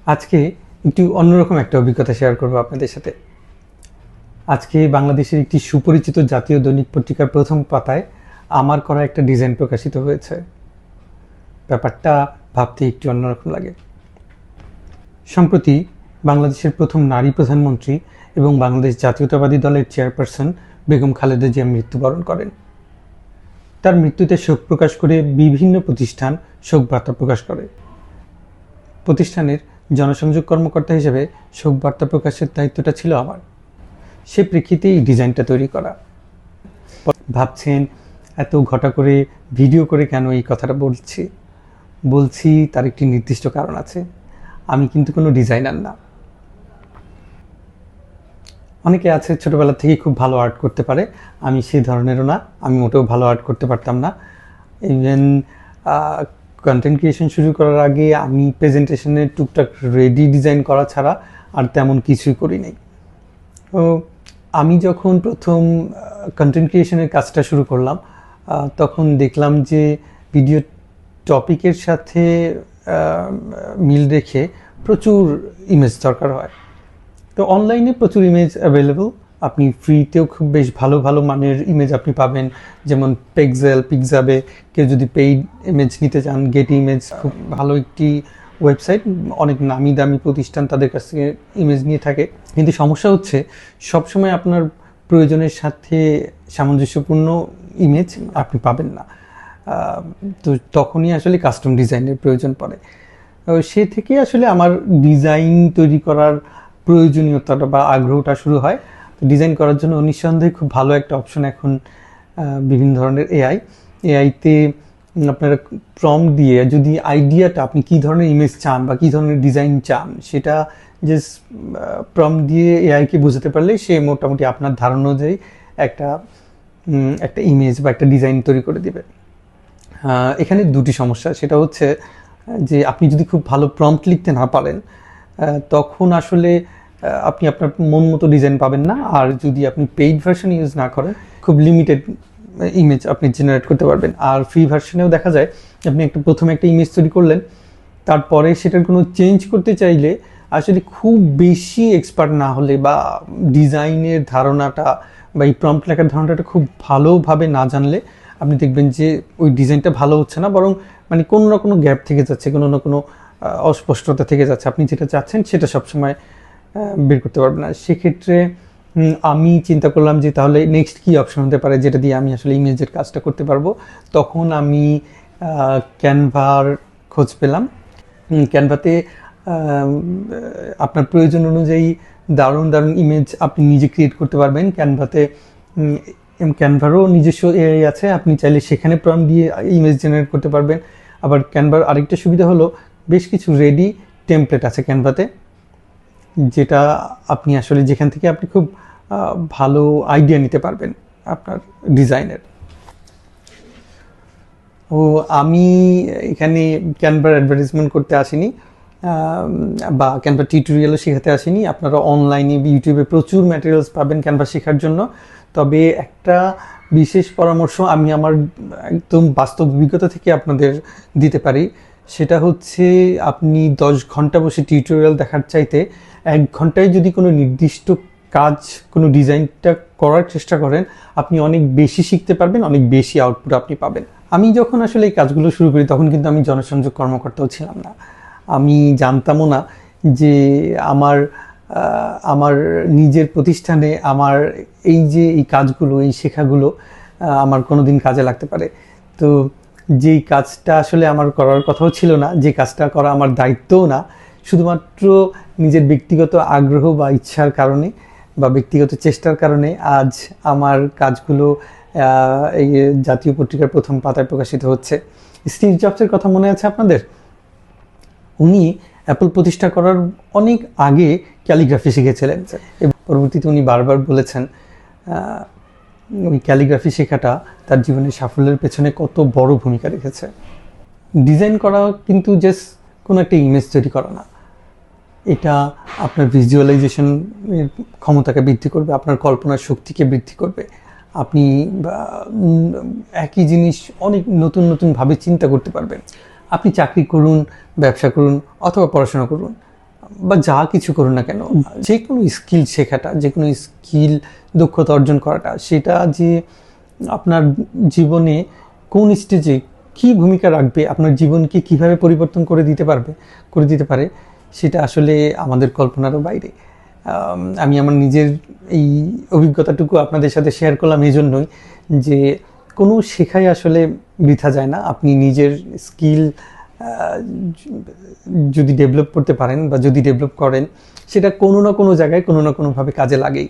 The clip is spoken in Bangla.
আজকে একটু অন্যরকম একটা অভিজ্ঞতা শেয়ার করব আপনাদের সাথে। আজকে বাংলাদেশের একটি সুপরিচিত জাতীয় দৈনিক পত্রিকার প্রথম পাতায় আমার করা একটা ডিজাইন প্রকাশিত হয়েছে। ব্যাপারটা ভাবতে একটু অন্যরকম লাগে। সম্প্রতি বাংলাদেশের প্রথম নারী প্রধানমন্ত্রী এবং বাংলাদেশ জাতীয়তাবাদী দলের চেয়ারপারসন বেগম খালেদা জিয়া মৃত্যুবরণ করেন। তার মৃত্যুতে শোক প্রকাশ করে বিভিন্ন প্রতিষ্ঠান শোক বার্তা প্রকাশ করে। প্রতিষ্ঠানের জনসংযোগ কর্মকর্তা হিসেবে শোক বার্তা প্রকাশের দায়িত্বটা ছিল আমার। সে প্রেক্ষিতেই ডিজাইনটা তৈরি করা। ভাবছেন এত ঘটা করে ভিডিও করে কেন এই কথাটা বলছি তার একটি নির্দিষ্ট কারণ আছে। আমি কিন্তু কোনো ডিজাইনার না। অনেকে আছে ছোটোবেলা থেকেই খুব ভালো আর্ট করতে পারে, আমি সেই ধরনেরও না। আমি মোটেও ভালো আর্ট করতে পারতাম না। ইভেন কন্টেন্ট ক্রিয়েশন শুরু করার আগে আমি প্রেজেন্টেশনের টুকটাক রেডি ডিজাইন করা ছাড়া আর তেমন কিছুই করি নাই। তো আমি যখন প্রথম কন্টেন্ট ক্রিয়েশনের কাজটা শুরু করলাম তখন দেখলাম যে ভিডিও টপিকের সাথে মিল রেখে প্রচুর ইমেজ দরকার হয়। তো অনলাইনে প্রচুর ইমেজ অ্যাভেলেবল, আপনি ফ্রিতেও খুব বেশ ভালো ভালো মানের ইমেজ আপনি পাবেন, যেমন পিক্সাবে। কেউ যদি পেইড ইমেজ নিতে চান, গেটি ইমেজ খুব ভালো একটি ওয়েবসাইট, অনেক নামি দামি প্রতিষ্ঠান তাদের কাছ থেকে ইমেজ নিয়ে থাকে। কিন্তু সমস্যা হচ্ছে সবসময় আপনার প্রয়োজনের সাথে সামঞ্জস্যপূর্ণ ইমেজ আপনি পাবেন না। তো তখনই আসলে কাস্টম ডিজাইনের প্রয়োজন পড়ে। সে থেকে আসলে আমার ডিজাইন তৈরি করার প্রয়োজনীয়তাটা বা আগ্রহটা শুরু হয়। তো ডিজাইন করার জন্য নিঃসন্দেহে খুব ভালো একটা অপশন এখন বিভিন্ন ধরনের এআইতে আপনারা প্রম্পট দিয়ে যদি আইডিয়াটা আপনি কী ধরনের ইমেজ চান বা কী ধরনের ডিজাইন চান সেটা জাস্ট প্রম্পট দিয়ে এআইকে বোঝাতে পারলে সে মোটামুটি আপনার ধারণা অনুযায়ী একটা ইমেজ বা একটা ডিজাইন তৈরি করে দেবে। এখানে দুটি সমস্যা, সেটা হচ্ছে যে আপনি যদি খুব ভালো প্রম্পট লিখতে না পারেন তখন আসলে আপনি আপনার মন মতো ডিজাইন পাবেন না। আর যদি আপনি পেইড ভার্সন ইউজ না করেন খুব লিমিটেড ইমেজ আপনি জেনারেট করতে পারবেন। আর ফ্রি ভার্সনেও দেখা যায় আপনি প্রথমে একটা ইমেজ তৈরি করলেন, তারপরে সেটার কোনো চেঞ্জ করতে চাইলে আসলে খুব বেশি এক্সপার্ট না হলে বা ডিজাইনের ধারণাটা বা এই প্রম্পট লেখার ধারণাটা খুব ভালোভাবে না জানলে আপনি দেখবেন যে ওই ডিজাইনটা ভালো হচ্ছে না, বরং মানে কোনো না কোনো গ্যাপ থেকে যাচ্ছে, কোনো না কোনো অস্পষ্টতা থেকে যাচ্ছে। আপনি যেটা চাচ্ছেন সেটা সবসময় বের করতে পারবেন না। সেক্ষেত্রে আমি চিন্তা করলাম যে তাহলে নেক্সট কী অপশন হতে পারে যেটা দিয়ে আমি আসলে ইমেজের কাজটা করতে পারবো। তখন আমি ক্যানভার খোঁজ পেলাম। ক্যানভাতে আপনার প্রয়োজন অনুযায়ী দারুণ দারুণ ইমেজ আপনি নিজে ক্রিয়েট করতে পারবেন। ক্যানভারও নিজস্ব এআই আছে, আপনি চাইলে সেখানে প্রম্পট দিয়ে ইমেজ জেনারেট করতে পারবেন। আবার ক্যানভার আরেকটা সুবিধা হলো বেশ কিছু রেডি টেমপ্লেট আছে ক্যানভাতে, যেটা আপনি আসলে যেখান থেকে আপনি খুব ভালো আইডিয়া নিতে পারবেন আপনার ডিজাইনের। আমি এখানে ক্যানভার অ্যাডভার্টাইজমেন্ট করতে আসিনি বা ক্যানভা টিউটোরিয়ালও শেখাতে আসিনি। আপনারা অনলাইনে ইউটিউবে প্রচুর ম্যাটেরিয়ালস পাবেন ক্যানভা শেখার জন্য। তবে একটা বিশেষ পরামর্শ আমি আমার একদম বাস্তব অভিজ্ঞতা থেকে আপনাদের দিতে পারি, সেটা হচ্ছে আপনি 10 ঘন্টা বসে টিউটোরিয়াল দেখার চাইতে 1 ঘন্টায় যদি কোনো নির্দিষ্ট কাজ, কোনো ডিজাইনটা করার চেষ্টা করেন, আপনি অনেক বেশি শিখতে পারবেন, অনেক বেশি আউটপুট আপনি পাবেন। আমি যখন আসলে এই কাজগুলো শুরু করি তখন কিন্তু আমি জনসংযোগ কর্মকর্তাও ছিলাম না। আমি জানতামও না যে আমার নিজের প্রতিষ্ঠানে আমার এই কাজগুলো, এই শেখাগুলো আমার কোনো দিন কাজে লাগতে পারে। তো যেই কাজটা আসলে আমার করার কথাও ছিল না, যে কাজটা করা আমার দায়িত্বও না, শুধুমাত্র নিজের ব্যক্তিগত আগ্রহ বা ইচ্ছার কারণে বা ব্যক্তিগত চেষ্টার কারণে আজ আমার কাজগুলো এই জাতীয় পত্রিকার প্রথম পাতায় প্রকাশিত হচ্ছে। স্টিভ জবসের কথা মনে আছে আপনাদের? উনি অ্যাপল প্রতিষ্ঠা করার অনেক আগে ক্যালিগ্রাফি শিখেছিলেন এবং পরবর্তীতে উনি বারবার বলেছেন ওই ক্যালিগ্রাফি শেখাটা তার জীবনের সাফল্যের পেছনে কত বড় ভূমিকা রেখেছে। ডিজাইন করা কিন্তু জাস্ট কোনো একটা ইমেজ তৈরি করা না, এটা আপনার ভিজুয়ালাইজেশনের ক্ষমতাকে বৃদ্ধি করবে, আপনার কল্পনার শক্তিকে বৃদ্ধি করবে। আপনি একই জিনিস অনেক নতুন নতুনভাবে চিন্তা করতে পারবেন। আপনি চাকরি করুন, ব্যবসা করুন অথবা পড়াশোনা করুন, বা যা কিছু করুন না কেন, যে কোনো স্কিল শেখাটা, যে কোনো স্কিল দক্ষতা অর্জন করাটা, সেটা যে আপনার জীবনে কোন স্টেজে কী ভূমিকা রাখবে, আপনার জীবনকে কিভাবে পরিবর্তন করে দিতে পারে, সেটা আসলে আমাদের কল্পনারও বাইরে। আমি আমার নিজের এই অভিজ্ঞতাটুকু আপনাদের সাথে শেয়ার করলাম এই জন্যই যে কোনো শেখাই আসলে বৃথা যায় না। আপনি নিজের স্কিল যদি ডেভেলপ করতে পারেন বা যদি ডেভেলপ করেন, সেটা কোনো না কোনো জায়গায় কোনো না কোনোভাবে কাজে লাগেই।